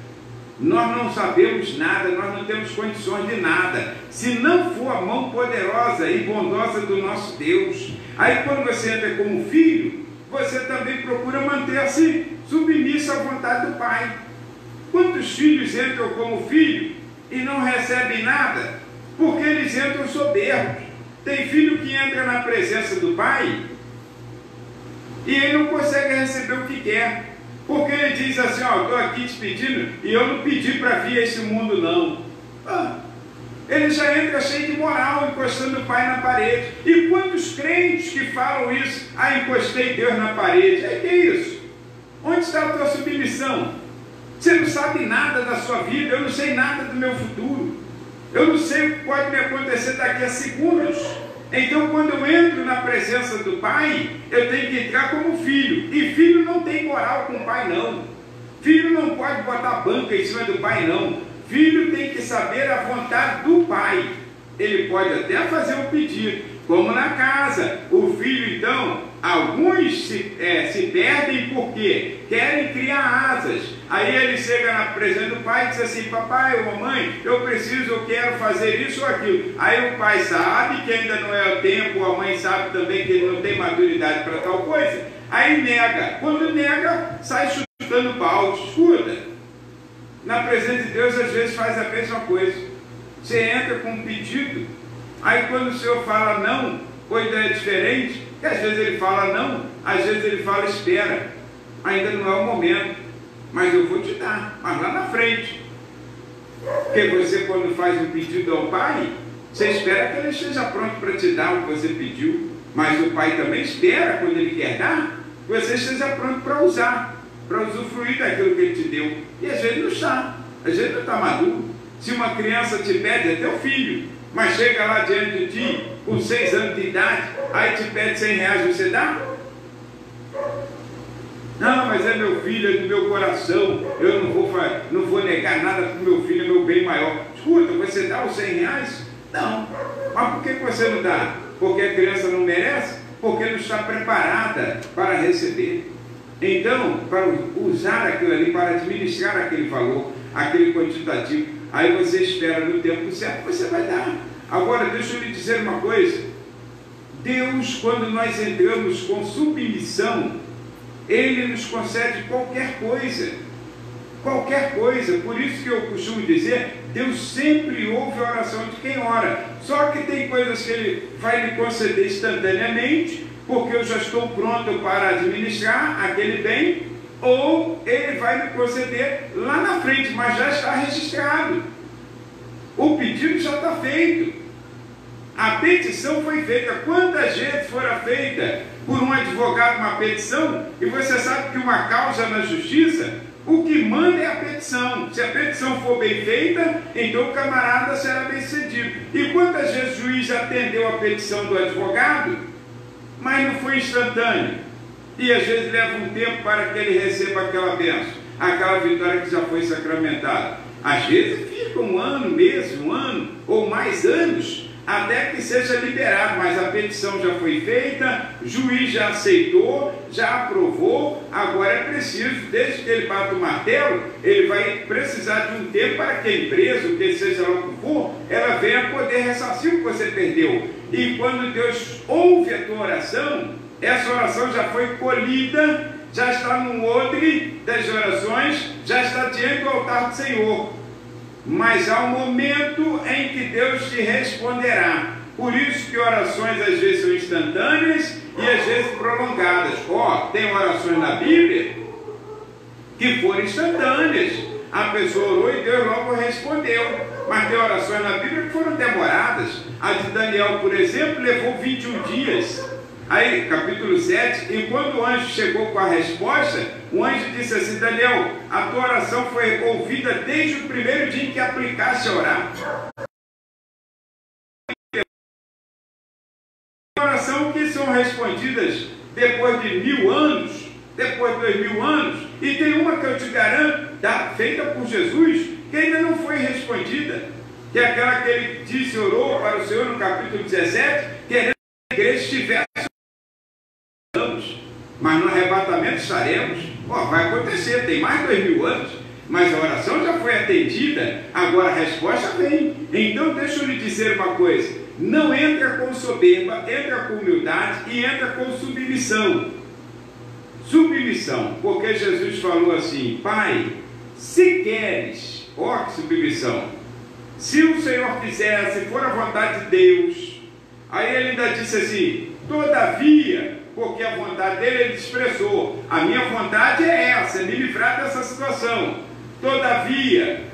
Nós não sabemos nada, nós não temos condições de nada, se não for a mão poderosa e bondosa do nosso Deus. Aí quando você entra como filho, você também procura manter-se submisso à vontade do Pai. Quantos filhos entram como filho e não recebem nada? Porque eles entram soberbos. Tem filho que entra na presença do Pai e ele não consegue receber o que quer. Porque ele diz assim, estou aqui te pedindo, e eu não pedi para vir a esse mundo não. Ele já entra cheio de moral, encostando o pai na parede. E quantos crentes que falam isso? Ah, encostei Deus na parede. É que é isso? Onde está a tua submissão? Você não sabe nada da sua vida, eu não sei nada do meu futuro. Eu não sei o que pode me acontecer daqui a segundos. Então, quando eu entro na presença do pai, eu tenho que entrar como filho. E filho não tem moral com o pai, não. Filho não pode botar banca em cima do pai, não. Filho tem que saber a vontade do pai. Ele pode até fazer um pedido, como na casa. O filho, então, alguns se perdem porque querem criar asas. Aí ele chega na presença do pai e diz assim: papai ou mamãe, eu quero fazer isso ou aquilo. Aí o pai sabe que ainda não é o tempo, a mãe sabe também que ele não tem maturidade para tal coisa. Aí nega. Quando nega, sai chutando balde. Escuta. Na presença de Deus, às vezes faz a mesma coisa. Você entra com um pedido, aí quando o Senhor fala não, ou ideia é diferente, que às vezes ele fala não, às vezes ele fala espera, ainda não é o momento, mas eu vou te dar, mas lá na frente. Porque você, quando faz um pedido ao pai, você espera que ele esteja pronto para te dar o que você pediu, mas o pai também espera, quando ele quer dar, que você esteja pronto para usar, para usufruir daquilo que ele te deu. E às vezes não está, às vezes não está maduro. Se uma criança te pede, é teu filho, mas chega lá diante de ti, com 6 anos de idade, aí te pede 100 reais, você dá? Não, mas é meu filho, é do meu coração, eu não vou negar nada para o meu filho, é meu bem maior. Escuta, você dá os 100 reais? Não. Mas por que você não dá? Porque a criança não merece? Porque não está preparada para receber. Então, para usar aquilo ali, para administrar aquele valor, aquele quantitativo, aí você espera no tempo certo, você vai dar. Agora, deixa eu lhe dizer uma coisa. Deus, quando nós entramos com submissão, Ele nos concede qualquer coisa. Qualquer coisa. Por isso que eu costumo dizer, Deus sempre ouve a oração de quem ora. Só que tem coisas que Ele vai lhe conceder instantaneamente, porque eu já estou pronto para administrar aquele bem, ou Ele vai me conceder lá na frente, mas já está registrado. O pedido já está feito. A petição foi feita. Quantas vezes fora feita por um advogado uma petição, e você sabe que uma causa na justiça, o que manda é a petição. Se a petição for bem feita, então o camarada será bem sucedido. E quantas vezes o juiz atendeu a petição do advogado, mas não foi instantâneo, e às vezes leva um tempo para que ele receba aquela bênção, aquela vitória que já foi sacramentada. Às vezes fica um ano, mesmo um ano, ou mais anos, até que seja liberado, mas a petição já foi feita, o juiz já aceitou, já aprovou, agora é preciso, desde que ele bata o martelo, ele vai precisar de um tempo para que a empresa, o que seja lá o que for, ela venha poder ressarcir o que você perdeu. E quando Deus ouve a tua oração, essa oração já foi colhida, já está no odre das orações, já está diante do altar do Senhor. Mas há um momento em que Deus te responderá. Por isso que orações às vezes são instantâneas e às vezes prolongadas. Tem orações na Bíblia que foram instantâneas. A pessoa orou e Deus logo respondeu. Mas tem orações na Bíblia que foram demoradas. A de Daniel, por exemplo, levou 21 dias. Aí, capítulo 7, e quando o anjo chegou com a resposta, o anjo disse assim: Daniel, a tua oração foi ouvida desde o primeiro dia em que aplicaste a orar. Oração que são respondidas depois de 1000 anos, depois de 2000 anos, e tem uma que eu te garanto, feita por Jesus, que ainda não foi respondida, que é aquela que ele disse, orou para o Senhor no capítulo 17, querendo que a igreja estivesse, mas no arrebatamento estaremos. Vai acontecer, tem mais de 2000 anos, mas a oração já foi atendida, agora a resposta vem. Então deixa eu lhe dizer uma coisa: não entra com soberba, entra com humildade e entra com submissão. Submissão, porque Jesus falou assim: Pai, se queres, que submissão, se o Senhor quiser, se for a vontade de Deus. Aí ele ainda disse assim: todavia, porque a vontade dele ele expressou, a minha vontade é essa, é me livrar dessa situação. Todavia,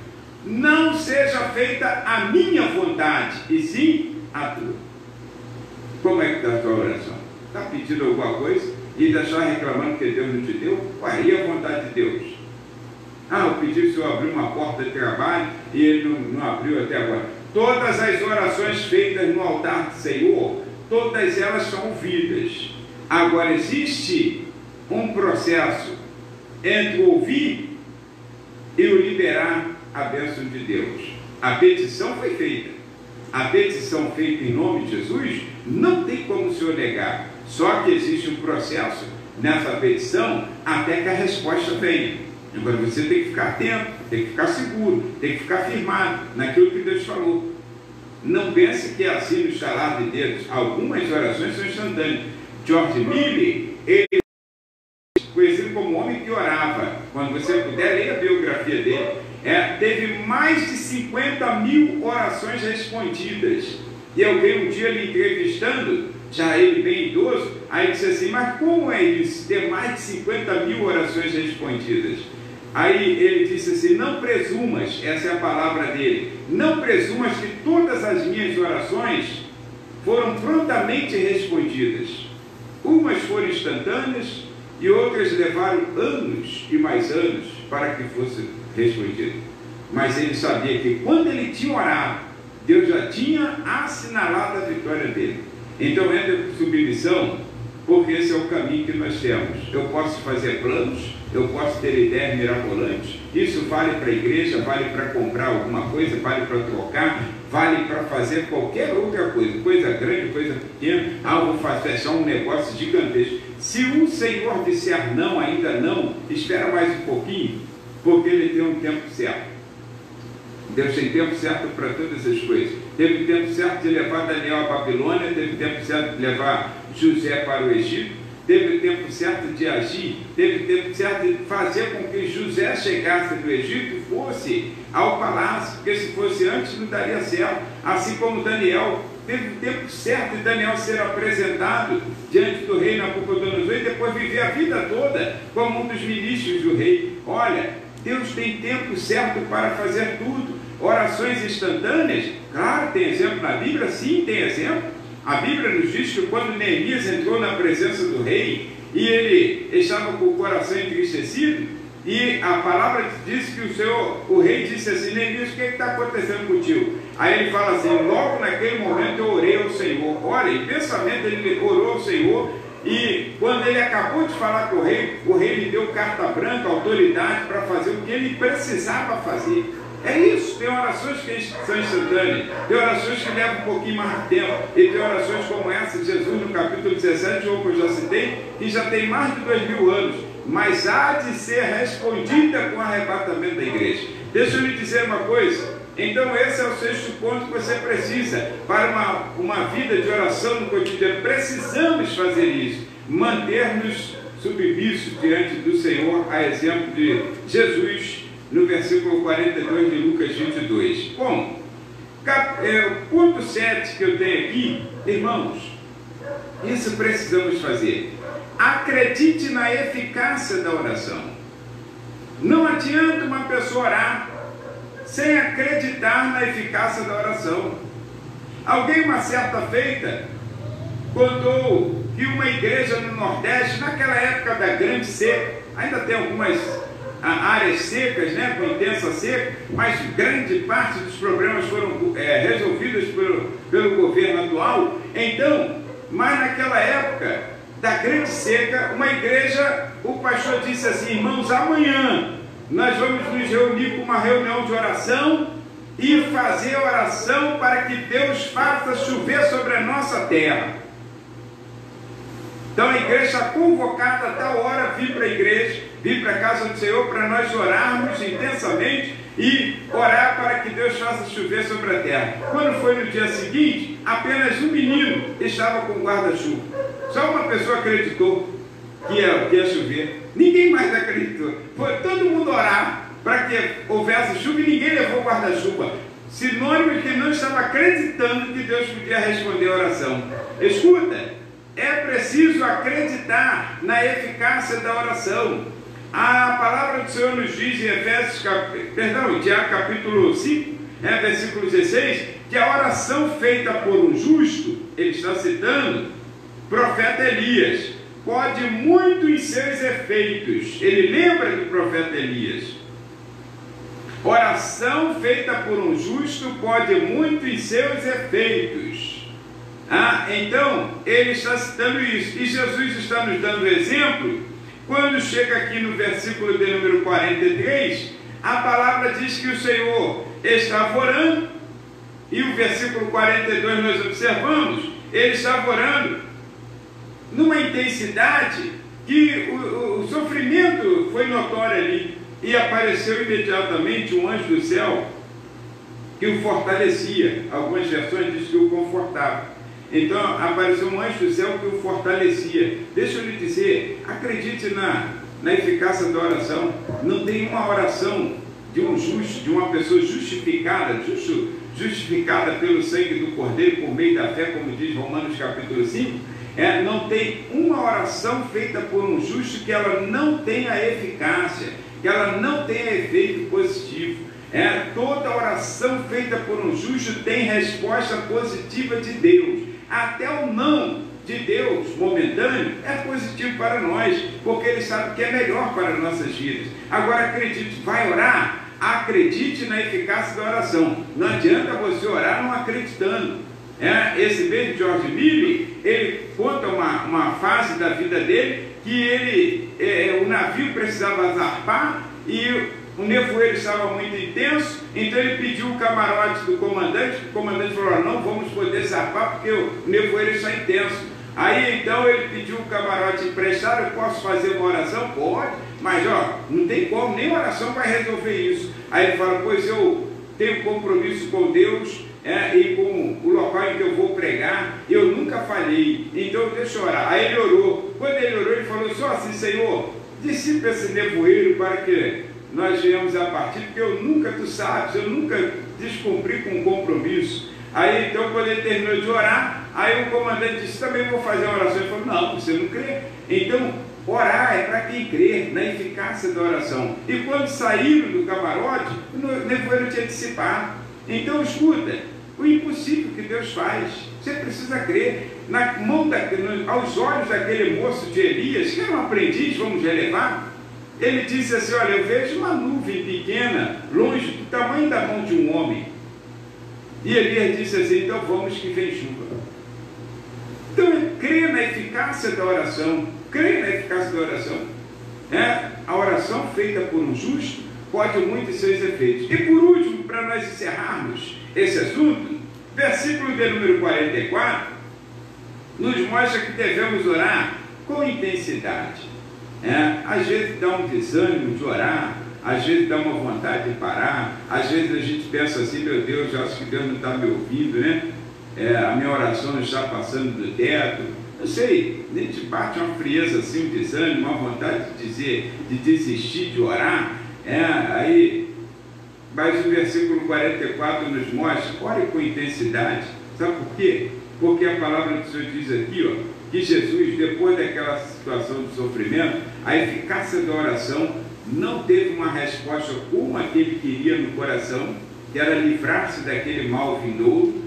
não seja feita a minha vontade, e sim a tua. Como é que está a tua oração? Está pedindo alguma coisa e ainda está reclamando que Deus não te deu? Ué, e a vontade de Deus? Ah, eu pedi que o Senhor abriu uma porta de trabalho e Ele não abriu até agora. Todas as orações feitas no altar do Senhor, todas elas são ouvidas. Agora, existe um processo entre o ouvir e o liberar a bênção de Deus. A petição foi feita. A petição feita em nome de Jesus não tem como o Senhor negar. Só que existe um processo nessa petição até que a resposta venha. Agora você tem que ficar atento, tem que ficar seguro, tem que ficar firmado naquilo que Deus falou. Não pense que é assim no estalar de dedos. Algumas orações são instantâneas. George Miller, ele é conhecido como homem que orava. Quando você puder, leia a biografia dele. Teve mais de 50.000 orações respondidas. E alguém um dia ele entrevistando, já ele bem idoso, aí disse assim: mas como é isso, ter mais de 50.000 orações respondidas? Aí ele disse assim: não presumas, essa é a palavra dele, não presumas que todas as minhas orações foram prontamente respondidas. Umas foram instantâneas e outras levaram anos e mais anos para que fosse respondido. Mas ele sabia que quando ele tinha orado, Deus já tinha assinalado a vitória dele. Então entra com submissão, porque esse é o caminho que nós temos. Eu posso fazer planos, eu posso ter ideias mirabolantes. Isso vale para a igreja, vale para comprar alguma coisa, vale para trocar, vale para fazer qualquer outra coisa, coisa grande, coisa pequena. Ah, vou fechar um negócio gigantesco. Se o Senhor disser não, ainda não, espera mais um pouquinho, porque Ele tem um tempo certo. Deus tem tempo certo para todas as coisas. Teve tempo certo de levar Daniel à Babilônia, teve tempo certo de levar José para o Egito, teve tempo certo de agir, teve tempo certo de fazer com que José chegasse do Egito e fosse ao palácio, porque se fosse antes não daria certo. Assim como Daniel, teve tempo certo de Daniel ser apresentado diante do rei Nabucodonosor e depois viver a vida toda como um dos ministros do rei. Olha, Deus tem tempo certo para fazer tudo. Orações instantâneas, claro, tem exemplo na Bíblia, sim, tem exemplo. A Bíblia nos diz que quando Neemias entrou na presença do rei e ele estava com o coração entristecido, e a palavra diz que o rei disse assim: Neemias, o que está acontecendo contigo? Aí ele fala assim: logo naquele momento eu orei ao Senhor. Olha, em pensamento ele orou ao Senhor. E quando ele acabou de falar com o rei lhe deu carta branca, autoridade para fazer o que ele precisava fazer. É isso, tem orações que são instantâneas, tem orações que levam um pouquinho mais de tempo, e tem orações como essa de Jesus no capítulo 17, João, que eu já citei, que já tem mais de 2000 anos, mas há de ser respondida com o arrebatamento da igreja. Deixa eu lhe dizer uma coisa. Então esse é o sexto ponto que você precisa para uma vida de oração no cotidiano. Precisamos fazer isso, manter-nos submissos diante do Senhor, a exemplo de Jesus, no versículo 42 de Lucas 22. Bom, o ponto 7 que eu tenho aqui, irmãos, isso precisamos fazer. Acredite na eficácia da oração. Não adianta uma pessoa orar sem acreditar na eficácia da oração. Alguém, uma certa feita, contou que uma igreja no Nordeste, naquela época da grande seca, ainda tem algumas áreas secas, né, com intensa seca, mas grande parte dos problemas foram resolvidos pelo governo atual. Então, mas naquela época da grande seca, uma igreja, o pastor disse assim: irmãos, amanhã nós vamos nos reunir com uma reunião de oração e fazer oração para que Deus faça chover sobre a nossa terra. Então a igreja está convocada a tal hora, vir para a igreja, vir para a casa do Senhor, para nós orarmos intensamente e orar para que Deus faça chover sobre a terra. Quando foi no dia seguinte, apenas um menino estava com guarda-chuva. Só uma pessoa acreditou que ia chover. Ninguém mais acreditou. Foi todo mundo orar para que houvesse chuva e ninguém levou guarda-chuva. Sinônimo de que não estava acreditando que Deus podia responder a oração. Escuta, é preciso acreditar na eficácia da oração. A palavra do Senhor nos diz em Tiago capítulo 5, versículo 16, que a oração feita por um justo, ele está citando o profeta Elias, pode muito em seus efeitos. Ele lembra do profeta Elias. Oração feita por um justo pode muito em seus efeitos. Então, ele está citando isso. E Jesus está nos dando exemplo. Quando chega aqui no versículo de número 43, a palavra diz que o Senhor estava orando. E o versículo 42 nós observamos, ele estava orando numa intensidade que o sofrimento foi notório ali. E apareceu imediatamente um anjo do céu que o fortalecia. Algumas versões dizem que o confortava. Então apareceu um anjo do céu que o fortalecia. Deixa eu lhe dizer, acredite na eficácia da oração. Não tem uma oração de um justo, de uma pessoa justificada pelo sangue do Cordeiro por meio da fé, como diz Romanos capítulo 5, não tem uma oração feita por um justo que ela não tenha eficácia, que ela não tenha efeito positivo. Toda oração feita por um justo tem resposta positiva de Deus. Até o não de Deus momentâneo é positivo para nós, porque Ele sabe que é melhor para nossas vidas. Agora acredite, vai orar? Acredite na eficácia da oração. Não adianta você orar não acreditando. Esse mesmo George Miller, ele conta uma fase da vida dele que o navio precisava zarpar e o nevoeiro estava muito intenso, então ele pediu o camarote do comandante. O comandante falou: não vamos poder zarpar porque o nevoeiro está intenso. Aí então ele pediu o camarote emprestado. Eu posso fazer uma oração? Pode, mas não tem como, nem oração vai resolver isso. Aí ele fala: pois eu tenho compromisso com Deus e com o local em que eu vou pregar, eu nunca falhei, então deixa eu orar. Aí ele orou. Quando ele orou, ele falou só assim: Senhor, dissipa esse nevoeiro para que nós venhamos a partir, porque tu sabes, eu nunca descumpri com um compromisso. Aí então, quando ele terminou de orar, aí o comandante disse: também vou fazer uma oração. Ele falou: não, você não crê. Então, orar é para quem crê na eficácia da oração. E quando saíram do camarote, o nevoeiro tinha dissipado. Então, escuta, o impossível que Deus faz, você precisa crer. Aos olhos daquele moço de Elias, que era um aprendiz, vamos relevar, ele disse assim: olha, eu vejo uma nuvem pequena, longe, do tamanho da mão de um homem. E Elias disse assim: então vamos que vem chuva. Então, crê na eficácia da oração. Crê na eficácia da oração. A oração feita por um justo pode muito seus efeitos. E por último, para nós encerrarmos esse assunto, versículo de número 44 nos mostra que devemos orar com intensidade. Às vezes dá um desânimo de orar, às vezes dá uma vontade de parar, às vezes a gente pensa assim: meu Deus, eu acho que Deus não está me ouvindo, a minha oração não está passando do teto. Eu sei, a gente bate uma frieza assim, um desânimo, uma vontade de desistir de orar. Mas o versículo 44 nos mostra: ore com intensidade. Sabe por quê? Porque a palavra do Senhor diz aqui, que Jesus, depois daquela situação de sofrimento, a eficácia da oração não teve uma resposta como a que ele queria no coração, que era livrar-se daquele mal vindouro,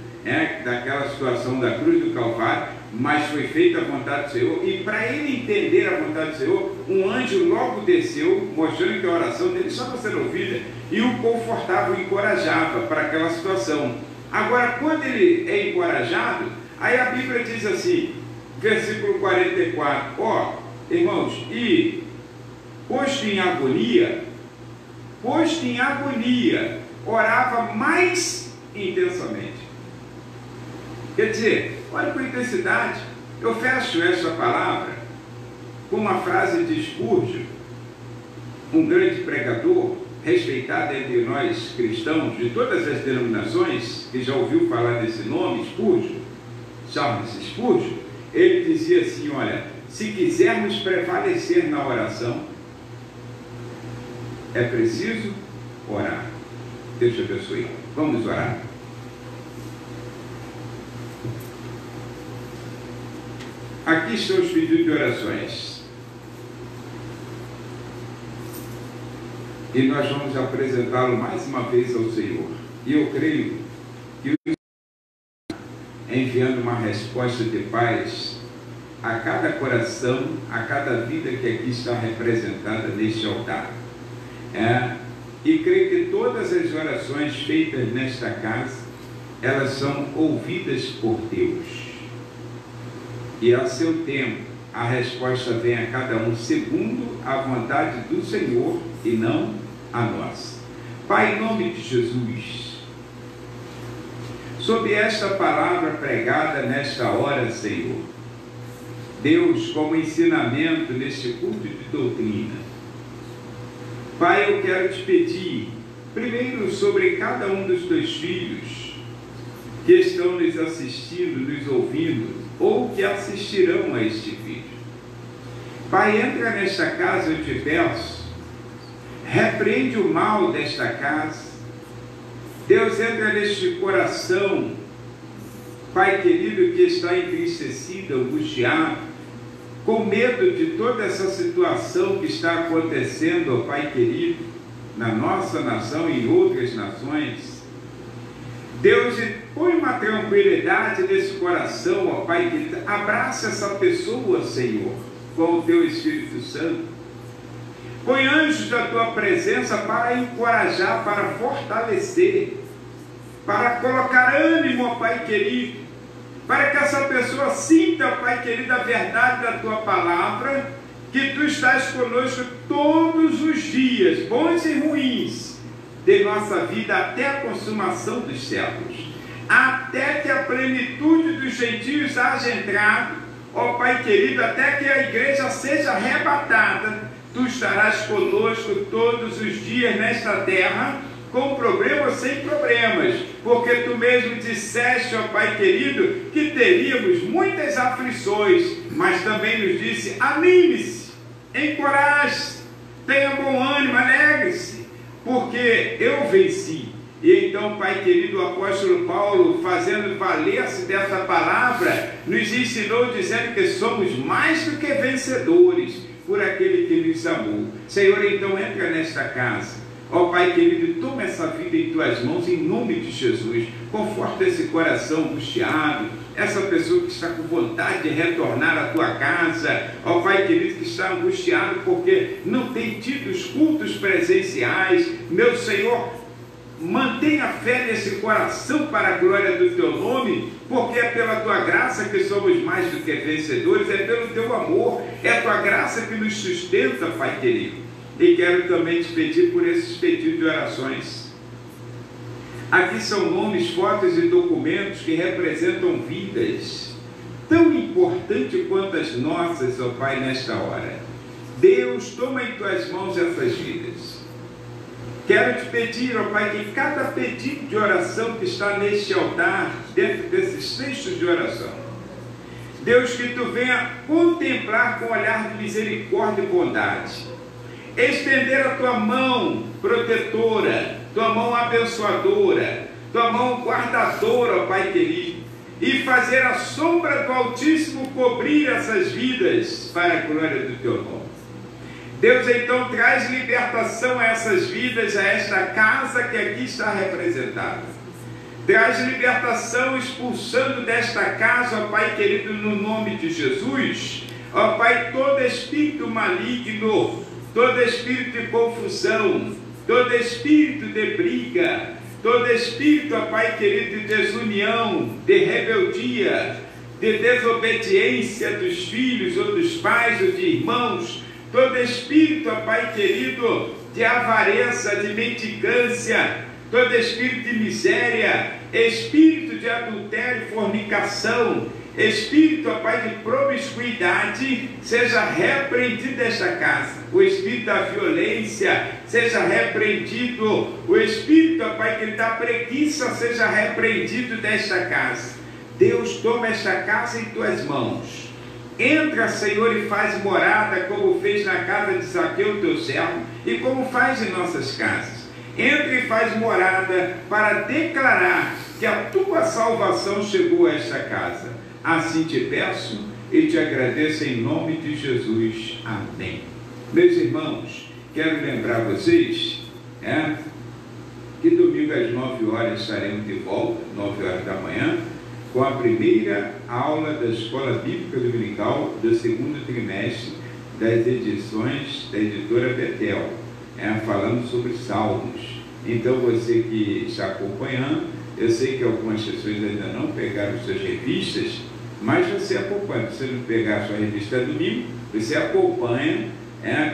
daquela situação da cruz do Calvário, mas foi feita a vontade do Senhor. E para ele entender a vontade do Senhor, um anjo logo desceu, mostrando que a oração dele estava sendo ouvida, e o confortava, o encorajava para aquela situação. Agora, quando ele é encorajado, aí a Bíblia diz assim, versículo 44, irmãos, e posto em agonia, orava mais intensamente. Quer dizer, olha com intensidade. Eu fecho esta palavra com uma frase de Spurgeon, um grande pregador, respeitado entre nós cristãos de todas as denominações, que já ouviu falar desse nome, Spurgeon, Charles Spurgeon. Ele dizia assim: olha, se quisermos prevalecer na oração, é preciso orar. Deus te abençoe. Vamos orar. Aqui estão os pedidos de orações. e nós vamos apresentá-lo mais uma vez ao Senhor. E eu creio que o Senhor, enviando uma resposta de paz a cada coração, a cada vida que aqui está representada neste altar. E creio que todas as orações feitas nesta casa, elas são ouvidas por Deus. E a seu tempo, a resposta vem a cada um segundo a vontade do Senhor e não a nossa. Pai, em nome de Jesus, sob esta palavra pregada nesta hora, Senhor, Deus, como ensinamento neste culto de doutrina, Pai, eu quero te pedir, primeiro, sobre cada um dos teus filhos que estão nos assistindo, nos ouvindo, ou que assistirão a este vídeo. Pai, entra nesta casa, eu te peço, repreende o mal desta casa. Deus, entra neste coração, Pai querido, que está entristecido, angustiado, com medo de toda essa situação que está acontecendo, ó Pai querido, na nossa nação e em outras nações. Deus, põe uma tranquilidade nesse coração, ó Pai querido. Abraça essa pessoa, Senhor, com o teu Espírito Santo. Põe anjos da tua presença para encorajar, para fortalecer, para colocar ânimo, ó Pai querido, para que essa pessoa sinta, Pai querido, a verdade da tua palavra, que tu estás conosco todos os dias, bons e ruins, de nossa vida até a consumação dos séculos, até que a plenitude dos gentios haja entrado, ó Pai querido, até que a igreja seja arrebatada. Tu estarás conosco todos os dias nesta terra, com problemas ou sem problemas, porque tu mesmo disseste, ó Pai querido, que teríamos muitas aflições, mas também nos disse: anime-se, encoraje-se, tenha bom ânimo, alegre-se, porque eu venci. E então, Pai querido, o apóstolo Paulo, fazendo valer-se dessa palavra, nos ensinou dizendo que somos mais do que vencedores por aquele que nos amou. Senhor, então entra nesta casa. Ó Pai querido, toma essa vida em tuas mãos, em nome de Jesus. Conforta esse coração angustiado, essa pessoa que está com vontade de retornar à tua casa. Ó Pai querido, que está angustiado porque não tem tido os cultos presenciais. Meu Senhor, mantenha a fé nesse coração para a glória do teu nome, porque é pela tua graça que somos mais do que vencedores, é pelo teu amor, é a tua graça que nos sustenta, Pai querido. E quero também te pedir por esses pedidos de orações. Aqui são nomes, fotos e documentos que representam vidas tão importantes quanto as nossas, ó Pai, nesta hora. Deus, toma em tuas mãos essas vidas. Quero te pedir, ó Pai, que cada pedido de oração que está neste altar, dentro desses textos de oração, Deus, que tu venha contemplar com olhar de misericórdia e bondade, estender a tua mão protetora, tua mão abençoadora, tua mão guardadora, ó Pai querido, e fazer a sombra do Altíssimo cobrir essas vidas para a glória do teu nome. Deus, então traz libertação a essas vidas, a esta casa que aqui está representada. Traz libertação expulsando desta casa, ó Pai querido, no nome de Jesus, ó Pai, todo espírito maligno, todo espírito de confusão, todo espírito de briga, todo espírito, ó Pai querido, de desunião, de rebeldia, de desobediência dos filhos ou dos pais ou de irmãos, todo espírito, ó Pai querido, de avareza, de mendicância, todo espírito de miséria, espírito de adultério e fornicação, espírito, ó Pai, de promiscuidade, seja repreendido desta casa. O espírito da violência seja repreendido. O espírito, ó Pai, que da preguiça seja repreendido desta casa. Deus, toma esta casa em tuas mãos. Entra, Senhor, e faz morada, como fez na casa de Zaqueu, teu servo, e como faz em nossas casas. Entra e faz morada para declarar que a tua salvação chegou a esta casa. Assim te peço e te agradeço em nome de Jesus. Amém. Meus irmãos, quero lembrar vocês Que domingo às 9 horas estaremos de volta, 9 horas da manhã, com a primeira aula da Escola Bíblica Dominical do segundo trimestre das edições da editora Betel, falando sobre Salmos. Então, você que está acompanhando, eu sei que algumas pessoas ainda não pegaram suas revistas, mas você acompanha. Se você não pegar a sua revista domingo, você acompanha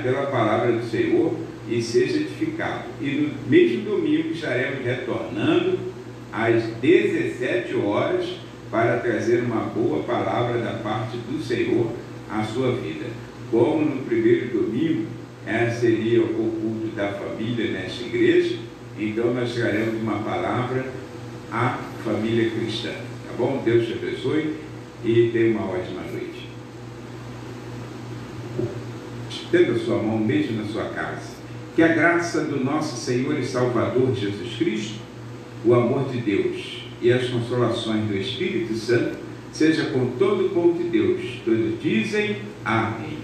pela palavra do Senhor e seja edificado. E no mesmo domingo estaremos retornando às 17 horas para trazer uma boa palavra da parte do Senhor à sua vida. Como no primeiro domingo seria o culto da família nesta igreja, então nós traremos uma palavra à família cristã. Tá bom? Deus te abençoe e tenha uma ótima noite. Estenda a sua mão mesmo na sua casa. Que a graça do nosso Senhor e Salvador Jesus Cristo, o amor de Deus e as consolações do Espírito Santo seja com todo o povo de Deus. Todos dizem amém.